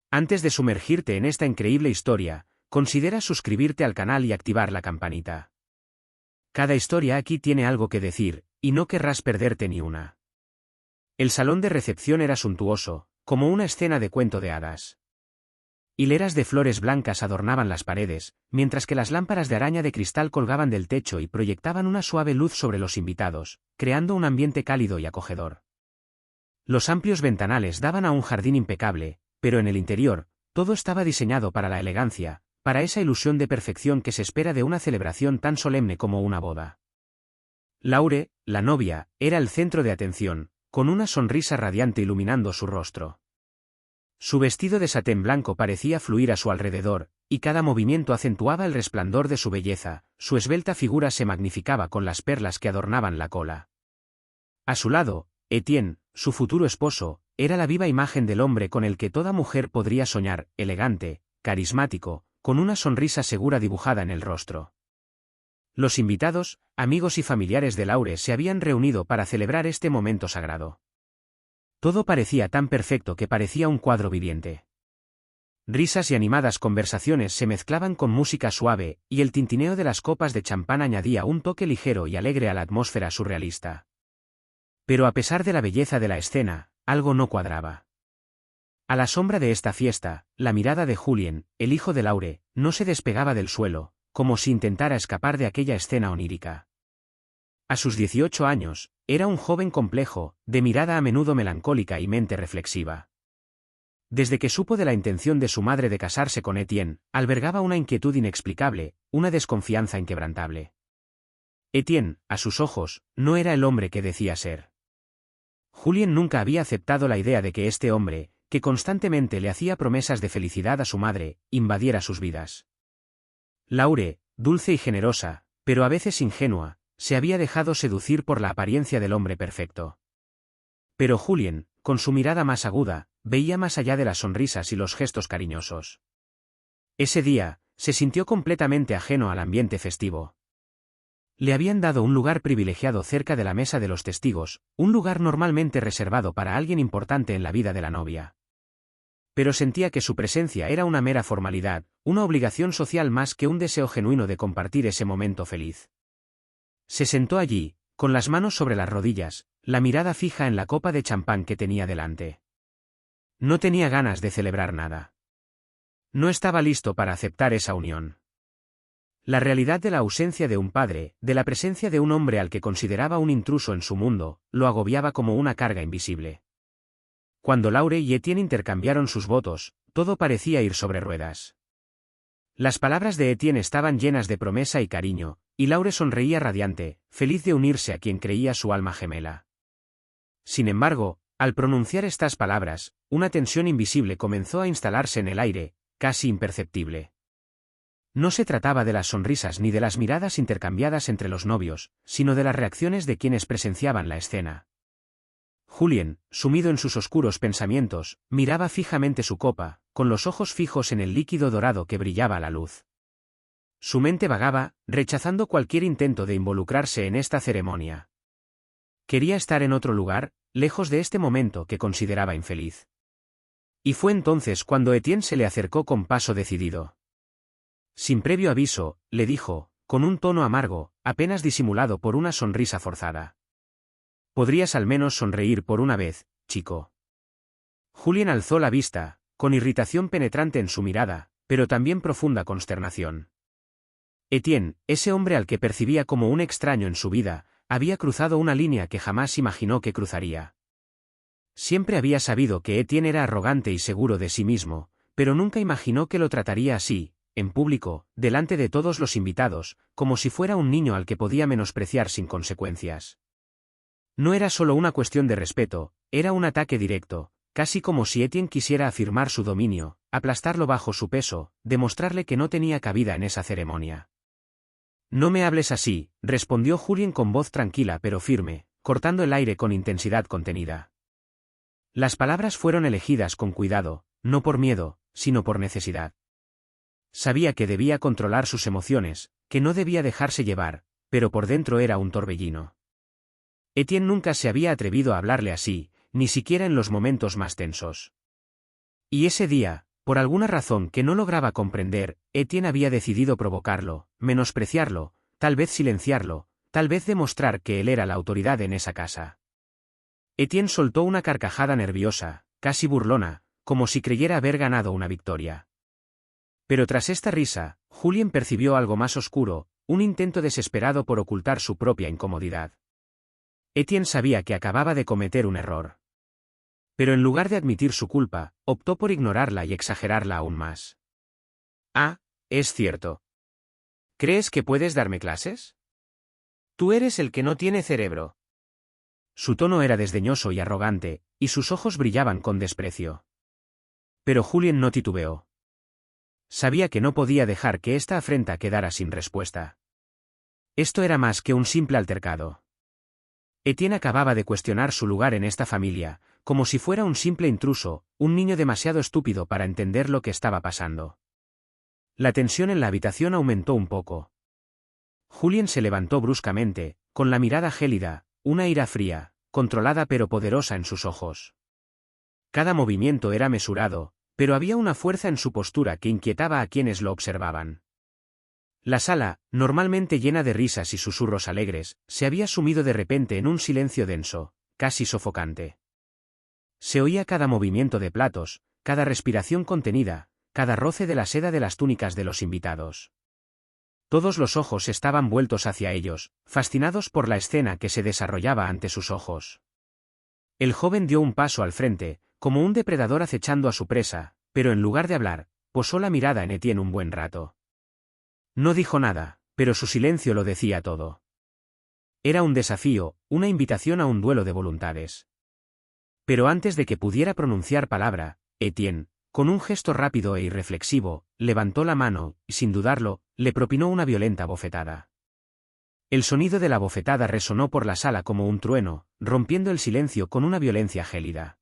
Antes de sumergirte en esta increíble historia, considera suscribirte al canal y activar la campanita. Cada historia aquí tiene algo que decir, y no querrás perderte ni una. El salón de recepción era suntuoso, como una escena de cuento de hadas. Hileras de flores blancas adornaban las paredes, mientras que las lámparas de araña de cristal colgaban del techo y proyectaban una suave luz sobre los invitados, creando un ambiente cálido y acogedor. Los amplios ventanales daban a un jardín impecable, pero en el interior, todo estaba diseñado para la elegancia, para esa ilusión de perfección que se espera de una celebración tan solemne como una boda. Laure, la novia, era el centro de atención, con una sonrisa radiante iluminando su rostro. Su vestido de satén blanco parecía fluir a su alrededor, y cada movimiento acentuaba el resplandor de su belleza, su esbelta figura se magnificaba con las perlas que adornaban la cola. A su lado, Etienne, su futuro esposo, era la viva imagen del hombre con el que toda mujer podría soñar, elegante, carismático, con una sonrisa segura dibujada en el rostro. Los invitados, amigos y familiares de Laure se habían reunido para celebrar este momento sagrado. Todo parecía tan perfecto que parecía un cuadro viviente. Risas y animadas conversaciones se mezclaban con música suave, y el tintineo de las copas de champán añadía un toque ligero y alegre a la atmósfera surrealista. Pero a pesar de la belleza de la escena, algo no cuadraba. A la sombra de esta fiesta, la mirada de Julien, el hijo de Laure, no se despegaba del suelo, como si intentara escapar de aquella escena onírica. A sus 18 años, era un joven complejo, de mirada a menudo melancólica y mente reflexiva. Desde que supo de la intención de su madre de casarse con Etienne, albergaba una inquietud inexplicable, una desconfianza inquebrantable. Etienne, a sus ojos, no era el hombre que decía ser. Julien nunca había aceptado la idea de que este hombre, que constantemente le hacía promesas de felicidad a su madre, invadiera sus vidas. Laure, dulce y generosa, pero a veces ingenua, se había dejado seducir por la apariencia del hombre perfecto. Pero Julien, con su mirada más aguda, veía más allá de las sonrisas y los gestos cariñosos. Ese día, se sintió completamente ajeno al ambiente festivo. Le habían dado un lugar privilegiado cerca de la mesa de los testigos, un lugar normalmente reservado para alguien importante en la vida de la novia. Pero sentía que su presencia era una mera formalidad, una obligación social más que un deseo genuino de compartir ese momento feliz. Se sentó allí, con las manos sobre las rodillas, la mirada fija en la copa de champán que tenía delante. No tenía ganas de celebrar nada. No estaba listo para aceptar esa unión. La realidad de la ausencia de un padre, de la presencia de un hombre al que consideraba un intruso en su mundo, lo agobiaba como una carga invisible. Cuando Laure y Etienne intercambiaron sus votos, todo parecía ir sobre ruedas. Las palabras de Etienne estaban llenas de promesa y cariño, y Laure sonreía radiante, feliz de unirse a quien creía su alma gemela. Sin embargo, al pronunciar estas palabras, una tensión invisible comenzó a instalarse en el aire, casi imperceptible. No se trataba de las sonrisas ni de las miradas intercambiadas entre los novios, sino de las reacciones de quienes presenciaban la escena. Julien, sumido en sus oscuros pensamientos, miraba fijamente su copa, con los ojos fijos en el líquido dorado que brillaba a la luz. Su mente vagaba, rechazando cualquier intento de involucrarse en esta ceremonia. Quería estar en otro lugar, lejos de este momento que consideraba infeliz. Y fue entonces cuando Etienne se le acercó con paso decidido. Sin previo aviso, le dijo, con un tono amargo, apenas disimulado por una sonrisa forzada. «Podrías al menos sonreír por una vez, chico». Julien alzó la vista, con irritación penetrante en su mirada, pero también profunda consternación. Etienne, ese hombre al que percibía como un extraño en su vida, había cruzado una línea que jamás imaginó que cruzaría. Siempre había sabido que Etienne era arrogante y seguro de sí mismo, pero nunca imaginó que lo trataría así, en público, delante de todos los invitados, como si fuera un niño al que podía menospreciar sin consecuencias. No era solo una cuestión de respeto, era un ataque directo, casi como si Etienne quisiera afirmar su dominio, aplastarlo bajo su peso, demostrarle que no tenía cabida en esa ceremonia. «No me hables así», respondió Julien con voz tranquila pero firme, cortando el aire con intensidad contenida. Las palabras fueron elegidas con cuidado, no por miedo, sino por necesidad. Sabía que debía controlar sus emociones, que no debía dejarse llevar, pero por dentro era un torbellino. Etienne nunca se había atrevido a hablarle así, ni siquiera en los momentos más tensos. Y ese día, Por alguna razón que no lograba comprender, Etienne había decidido provocarlo, menospreciarlo, tal vez silenciarlo, tal vez demostrar que él era la autoridad en esa casa. Etienne soltó una carcajada nerviosa, casi burlona, como si creyera haber ganado una victoria. Pero tras esta risa, Julien percibió algo más oscuro, un intento desesperado por ocultar su propia incomodidad. Etienne sabía que acababa de cometer un error. Pero en lugar de admitir su culpa, optó por ignorarla y exagerarla aún más. Ah, es cierto. ¿Crees que puedes darme clases? Tú eres el que no tiene cerebro. Su tono era desdeñoso y arrogante, y sus ojos brillaban con desprecio. Pero Julien no titubeó. Sabía que no podía dejar que esta afrenta quedara sin respuesta. Esto era más que un simple altercado. Etienne acababa de cuestionar su lugar en esta familia, como si fuera un simple intruso, un niño demasiado estúpido para entender lo que estaba pasando. La tensión en la habitación aumentó un poco. Julien se levantó bruscamente, con la mirada gélida, una ira fría, controlada pero poderosa en sus ojos. Cada movimiento era mesurado, pero había una fuerza en su postura que inquietaba a quienes lo observaban. La sala, normalmente llena de risas y susurros alegres, se había sumido de repente en un silencio denso, casi sofocante. Se oía cada movimiento de platos, cada respiración contenida, cada roce de la seda de las túnicas de los invitados. Todos los ojos estaban vueltos hacia ellos, fascinados por la escena que se desarrollaba ante sus ojos. El joven dio un paso al frente, como un depredador acechando a su presa, pero en lugar de hablar, posó la mirada en Etienne un buen rato. No dijo nada, pero su silencio lo decía todo. Era un desafío, una invitación a un duelo de voluntades. Pero antes de que pudiera pronunciar palabra, Etienne, con un gesto rápido e irreflexivo, levantó la mano y, sin dudarlo, le propinó una violenta bofetada. El sonido de la bofetada resonó por la sala como un trueno, rompiendo el silencio con una violencia gélida.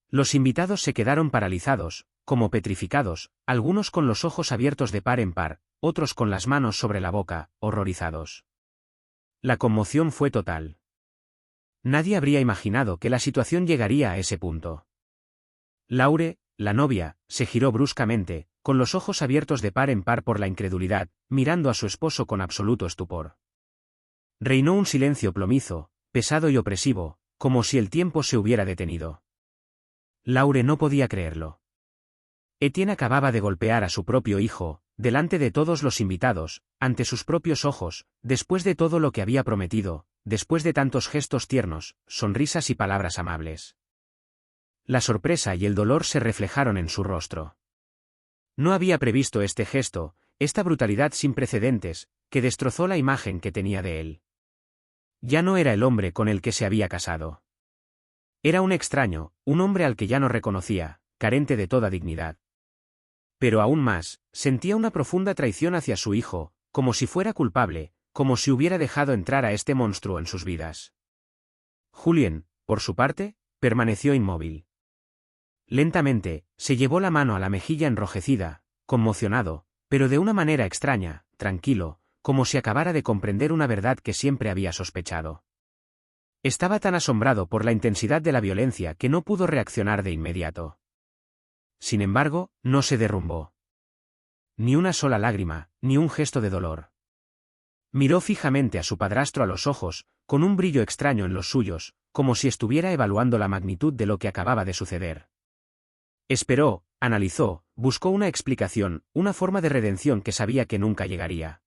Los invitados se quedaron paralizados, como petrificados, algunos con los ojos abiertos de par en par, otros con las manos sobre la boca, horrorizados. La conmoción fue total. Nadie habría imaginado que la situación llegaría a ese punto. Laure, la novia, se giró bruscamente, con los ojos abiertos de par en par por la incredulidad, mirando a su esposo con absoluto estupor. Reinó un silencio plomizo, pesado y opresivo, como si el tiempo se hubiera detenido. Laure no podía creerlo. Etienne acababa de golpear a su propio hijo, delante de todos los invitados, ante sus propios ojos, después de todo lo que había prometido, después de tantos gestos tiernos, sonrisas y palabras amables. La sorpresa y el dolor se reflejaron en su rostro. No había previsto este gesto, esta brutalidad sin precedentes, que destrozó la imagen que tenía de él. Ya no era el hombre con el que se había casado. Era un extraño, un hombre al que ya no reconocía, carente de toda dignidad. Pero aún más, sentía una profunda traición hacia su hijo, como si fuera culpable, como si hubiera dejado entrar a este monstruo en sus vidas. Julien, por su parte, permaneció inmóvil. Lentamente, se llevó la mano a la mejilla enrojecida, conmocionado, pero de una manera extraña, tranquilo, como si acabara de comprender una verdad que siempre había sospechado. Estaba tan asombrado por la intensidad de la violencia que no pudo reaccionar de inmediato. Sin embargo, no se derrumbó. Ni una sola lágrima, ni un gesto de dolor. Miró fijamente a su padrastro a los ojos, con un brillo extraño en los suyos, como si estuviera evaluando la magnitud de lo que acababa de suceder. Esperó, analizó, buscó una explicación, una forma de redención que sabía que nunca llegaría.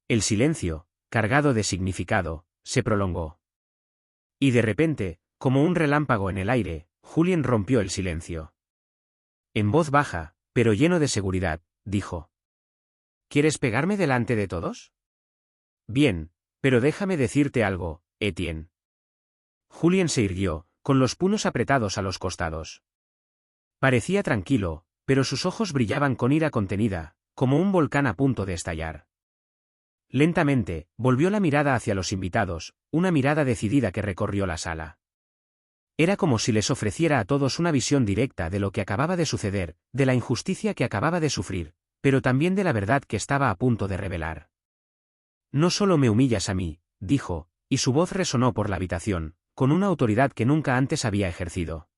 El silencio, cargado de significado, se prolongó. Y de repente, como un relámpago en el aire, Julien rompió el silencio. En voz baja, pero lleno de seguridad, dijo: ¿Quieres pegarme delante de todos? Bien, pero déjame decirte algo, Etienne. Julien se irguió, con los puños apretados a los costados. Parecía tranquilo, pero sus ojos brillaban con ira contenida, como un volcán a punto de estallar. Lentamente, volvió la mirada hacia los invitados, una mirada decidida que recorrió la sala. Era como si les ofreciera a todos una visión directa de lo que acababa de suceder, de la injusticia que acababa de sufrir, pero también de la verdad que estaba a punto de revelar. No solo me humillas a mí, dijo, y su voz resonó por la habitación, con una autoridad que nunca antes había ejercido.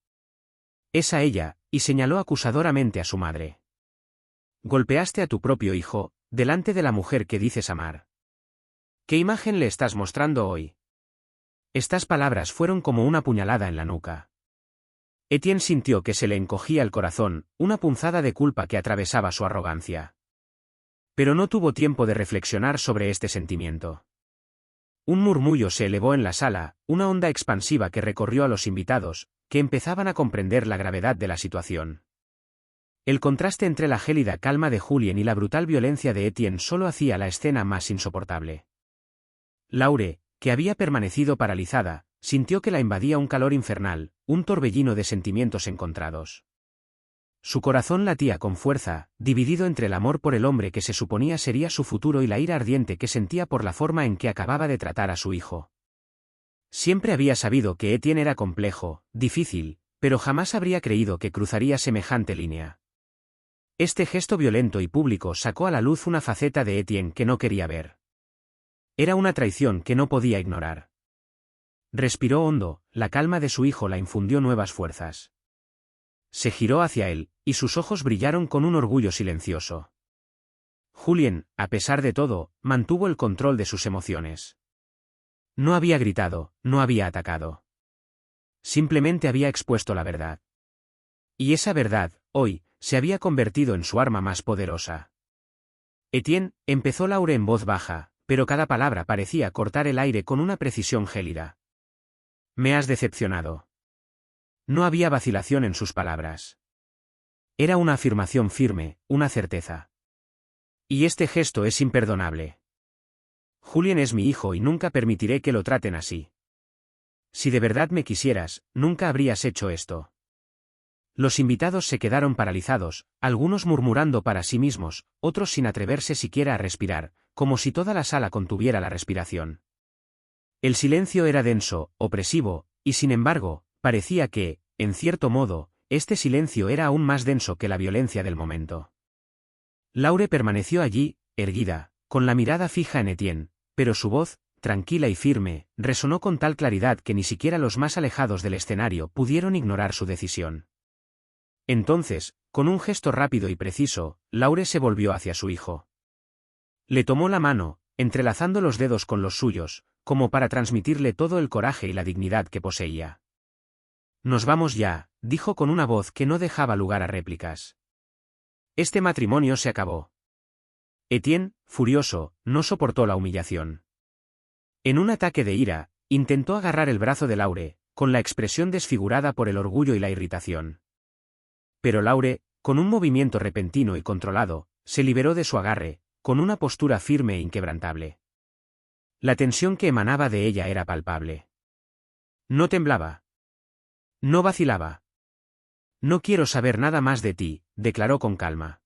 Es a ella, y señaló acusadoramente a su madre. Golpeaste a tu propio hijo, delante de la mujer que dices amar. ¿Qué imagen le estás mostrando hoy? Estas palabras fueron como una puñalada en la nuca. Etienne sintió que se le encogía el corazón, una punzada de culpa que atravesaba su arrogancia. Pero no tuvo tiempo de reflexionar sobre este sentimiento. Un murmullo se elevó en la sala, una onda expansiva que recorrió a los invitados, que empezaban a comprender la gravedad de la situación. El contraste entre la gélida calma de Julien y la brutal violencia de Etienne solo hacía la escena más insoportable. Laure, que había permanecido paralizada, sintió que la invadía un calor infernal, un torbellino de sentimientos encontrados. Su corazón latía con fuerza, dividido entre el amor por el hombre que se suponía sería su futuro y la ira ardiente que sentía por la forma en que acababa de tratar a su hijo. Siempre había sabido que Etienne era complejo, difícil, pero jamás habría creído que cruzaría semejante línea. Este gesto violento y público sacó a la luz una faceta de Etienne que no quería ver. Era una traición que no podía ignorar. Respiró hondo, la calma de su hijo la infundió nuevas fuerzas. Se giró hacia él, y sus ojos brillaron con un orgullo silencioso. Julien, a pesar de todo, mantuvo el control de sus emociones. No había gritado, no había atacado. Simplemente había expuesto la verdad. Y esa verdad, hoy, se había convertido en su arma más poderosa. Etienne, empezó Laure en voz baja, pero cada palabra parecía cortar el aire con una precisión gélida. Me has decepcionado. No había vacilación en sus palabras. Era una afirmación firme, una certeza. Y este gesto es imperdonable. Julien es mi hijo y nunca permitiré que lo traten así. Si de verdad me quisieras, nunca habrías hecho esto. Los invitados se quedaron paralizados, algunos murmurando para sí mismos, otros sin atreverse siquiera a respirar, como si toda la sala contuviera la respiración. El silencio era denso, opresivo, y sin embargo, parecía que, en cierto modo, este silencio era aún más denso que la violencia del momento. Laure permaneció allí, erguida, con la mirada fija en Etienne, pero su voz, tranquila y firme, resonó con tal claridad que ni siquiera los más alejados del escenario pudieron ignorar su decisión. Entonces, con un gesto rápido y preciso, Laure se volvió hacia su hijo. Le tomó la mano, entrelazando los dedos con los suyos, como para transmitirle todo el coraje y la dignidad que poseía. Nos vamos ya, dijo con una voz que no dejaba lugar a réplicas. Este matrimonio se acabó. Etienne, furioso, no soportó la humillación. En un ataque de ira, intentó agarrar el brazo de Laure, con la expresión desfigurada por el orgullo y la irritación. Pero Laure, con un movimiento repentino y controlado, se liberó de su agarre, con una postura firme e inquebrantable. La tensión que emanaba de ella era palpable. No temblaba. No vacilaba. No quiero saber nada más de ti, declaró con calma.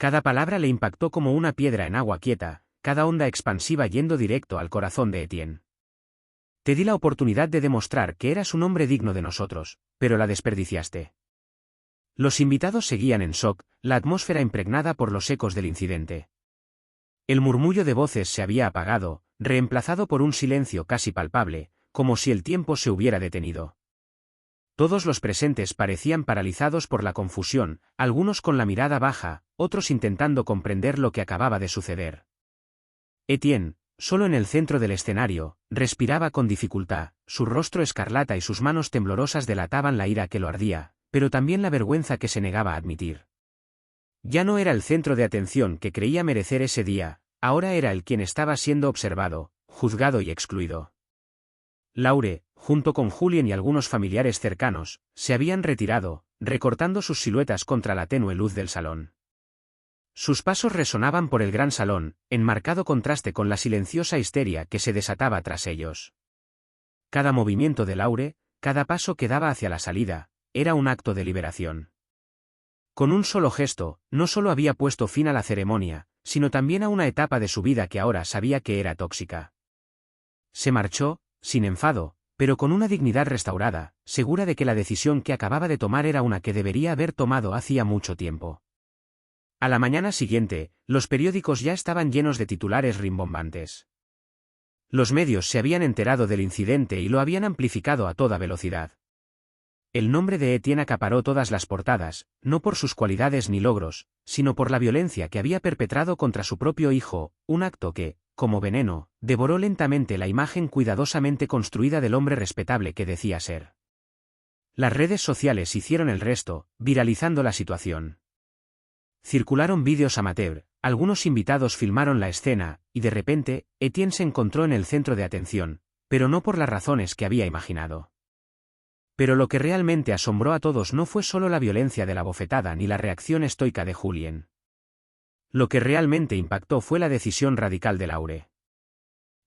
Cada palabra le impactó como una piedra en agua quieta, cada onda expansiva yendo directo al corazón de Etienne. Te di la oportunidad de demostrar que eras un hombre digno de nosotros, pero la desperdiciaste. Los invitados seguían en shock, la atmósfera impregnada por los ecos del incidente. El murmullo de voces se había apagado, reemplazado por un silencio casi palpable, como si el tiempo se hubiera detenido. Todos los presentes parecían paralizados por la confusión, algunos con la mirada baja, otros intentando comprender lo que acababa de suceder. Etienne, solo en el centro del escenario, respiraba con dificultad, su rostro escarlata y sus manos temblorosas delataban la ira que lo ardía, pero también la vergüenza que se negaba a admitir. Ya no era el centro de atención que creía merecer ese día, ahora era el quien estaba siendo observado, juzgado y excluido. Laure, junto con Julien y algunos familiares cercanos, se habían retirado, recortando sus siluetas contra la tenue luz del salón. Sus pasos resonaban por el gran salón, en marcado contraste con la silenciosa histeria que se desataba tras ellos. Cada movimiento de Laure, cada paso que daba hacia la salida, era un acto de liberación. Con un solo gesto, no solo había puesto fin a la ceremonia, sino también a una etapa de su vida que ahora sabía que era tóxica. Se marchó, sin enfado, pero con una dignidad restaurada, segura de que la decisión que acababa de tomar era una que debería haber tomado hacía mucho tiempo. A la mañana siguiente, los periódicos ya estaban llenos de titulares rimbombantes. Los medios se habían enterado del incidente y lo habían amplificado a toda velocidad. El nombre de Etienne acaparó todas las portadas, no por sus cualidades ni logros, sino por la violencia que había perpetrado contra su propio hijo, un acto que, como veneno, devoró lentamente la imagen cuidadosamente construida del hombre respetable que decía ser. Las redes sociales hicieron el resto, viralizando la situación. Circularon vídeos amateur, algunos invitados filmaron la escena, y de repente, Etienne se encontró en el centro de atención, pero no por las razones que había imaginado. Pero lo que realmente asombró a todos no fue solo la violencia de la bofetada ni la reacción estoica de Julien. Lo que realmente impactó fue la decisión radical de Laure.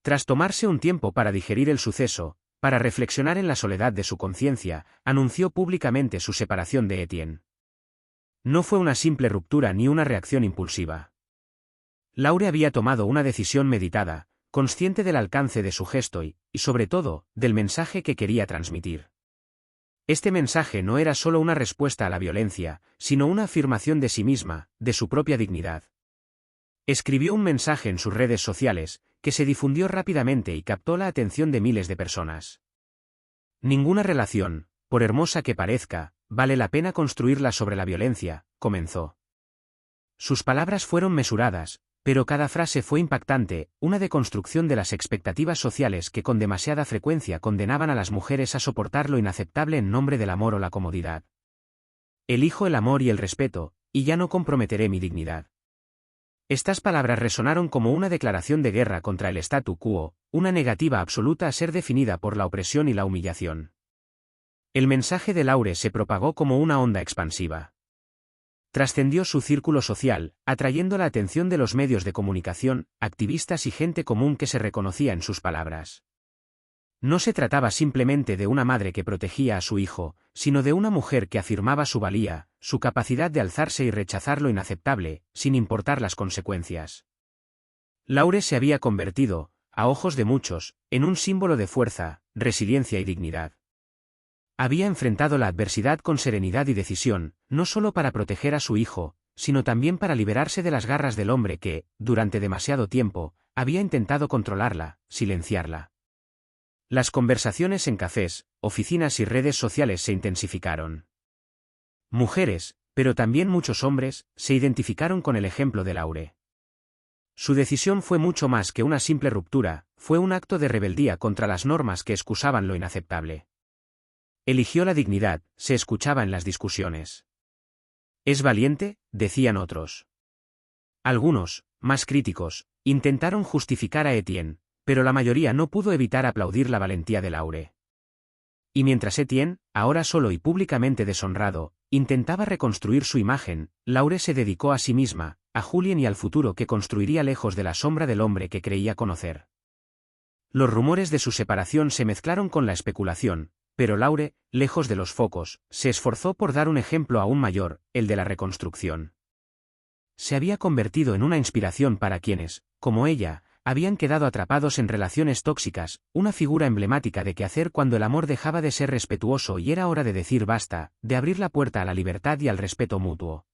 Tras tomarse un tiempo para digerir el suceso, para reflexionar en la soledad de su conciencia, anunció públicamente su separación de Etienne. No fue una simple ruptura ni una reacción impulsiva. Laure había tomado una decisión meditada, consciente del alcance de su gesto y, sobre todo, del mensaje que quería transmitir. Este mensaje no era solo una respuesta a la violencia, sino una afirmación de sí misma, de su propia dignidad. Escribió un mensaje en sus redes sociales, que se difundió rápidamente y captó la atención de miles de personas. Ninguna relación, por hermosa que parezca, vale la pena construirla sobre la violencia, comenzó. Sus palabras fueron mesuradas, pero cada frase fue impactante, una deconstrucción de las expectativas sociales que con demasiada frecuencia condenaban a las mujeres a soportar lo inaceptable en nombre del amor o la comodidad. Elijo el amor y el respeto, y ya no comprometeré mi dignidad. Estas palabras resonaron como una declaración de guerra contra el statu quo, una negativa absoluta a ser definida por la opresión y la humillación. El mensaje de Laure se propagó como una onda expansiva. Trascendió su círculo social, atrayendo la atención de los medios de comunicación, activistas y gente común que se reconocía en sus palabras. No se trataba simplemente de una madre que protegía a su hijo, sino de una mujer que afirmaba su valía, su capacidad de alzarse y rechazar lo inaceptable, sin importar las consecuencias. Laure se había convertido, a ojos de muchos, en un símbolo de fuerza, resiliencia y dignidad. Había enfrentado la adversidad con serenidad y decisión, no solo para proteger a su hijo, sino también para liberarse de las garras del hombre que, durante demasiado tiempo, había intentado controlarla, silenciarla. Las conversaciones en cafés, oficinas y redes sociales se intensificaron. Mujeres, pero también muchos hombres, se identificaron con el ejemplo de Laure. Su decisión fue mucho más que una simple ruptura, fue un acto de rebeldía contra las normas que excusaban lo inaceptable. Eligió la dignidad, se escuchaba en las discusiones. «¿Es valiente?», decían otros. Algunos, más críticos, intentaron justificar a Etienne, pero la mayoría no pudo evitar aplaudir la valentía de Laure. Y mientras Etienne, ahora solo y públicamente deshonrado, intentaba reconstruir su imagen, Laure se dedicó a sí misma, a Julien y al futuro que construiría lejos de la sombra del hombre que creía conocer. Los rumores de su separación se mezclaron con la especulación, pero Laure, lejos de los focos, se esforzó por dar un ejemplo aún mayor, el de la reconstrucción. Se había convertido en una inspiración para quienes, como ella, habían quedado atrapados en relaciones tóxicas, una figura emblemática de qué hacer cuando el amor dejaba de ser respetuoso y era hora de decir basta, de abrir la puerta a la libertad y al respeto mutuo.